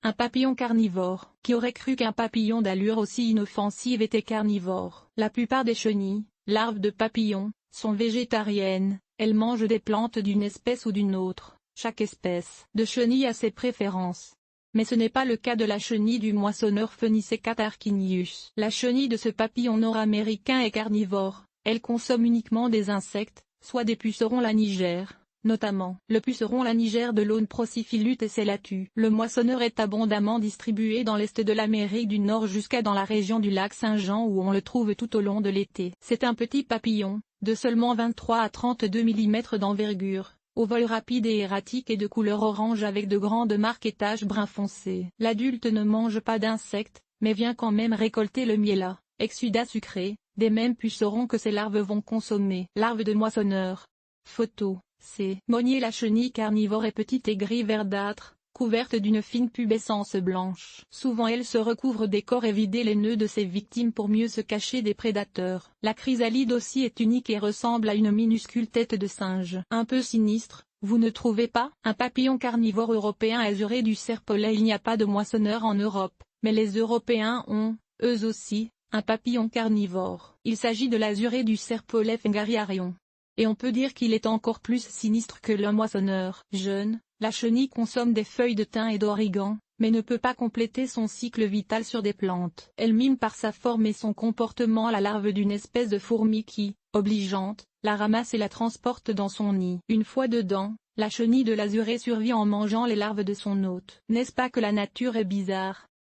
Un papillon carnivore. Qui aurait cru qu'un papillon d'allure aussi inoffensive était carnivore? La plupart des chenilles, larves de papillons, sont végétariennes, elles mangent des plantes d'une espèce ou d'une autre. Chaque espèce de chenille a ses préférences. Mais ce n'est pas le cas de la chenille du moissonneur Phoenicea tarquinius. La chenille de ce papillon nord-américain est carnivore, elle consomme uniquement des insectes, soit des pucerons lanigères, notamment le puceron lanigère de l'Aune Prociphyllus tessellatu. Le moissonneur est abondamment distribué dans l'est de l'Amérique du Nord jusqu'à dans la région du lac Saint-Jean où on le trouve tout au long de l'été. C'est un petit papillon, de seulement 23 à 32 mm d'envergure, au vol rapide et erratique et de couleur orange avec de grandes marques et taches brun foncé. L'adulte ne mange pas d'insectes, mais vient quand même récolter le miella, exsudat sucré, des mêmes pucerons que ses larves vont consommer. Larves de moissonneur. Photo, C. Monnier. La chenille carnivore est petite et gris verdâtre, couverte d'une fine pubescence blanche. Souvent elle se recouvre des corps et vide les nœuds de ses victimes pour mieux se cacher des prédateurs. La chrysalide aussi est unique et ressemble à une minuscule tête de singe. Un peu sinistre, vous ne trouvez pas? Un papillon carnivore européen azuré du serpolet. Il n'y a pas de moissonneur en Europe, mais les Européens ont, eux aussi, un papillon carnivore. Il s'agit de l'azuré du serpolet fingariarion. Et on peut dire qu'il est encore plus sinistre que le moissonneur. Jeune, la chenille consomme des feuilles de thym et d'origan, mais ne peut pas compléter son cycle vital sur des plantes. Elle mime par sa forme et son comportement la larve d'une espèce de fourmi qui, obligeante, la ramasse et la transporte dans son nid. Une fois dedans, la chenille de l'azuré survit en mangeant les larves de son hôte. N'est-ce pas que la nature est bizarre?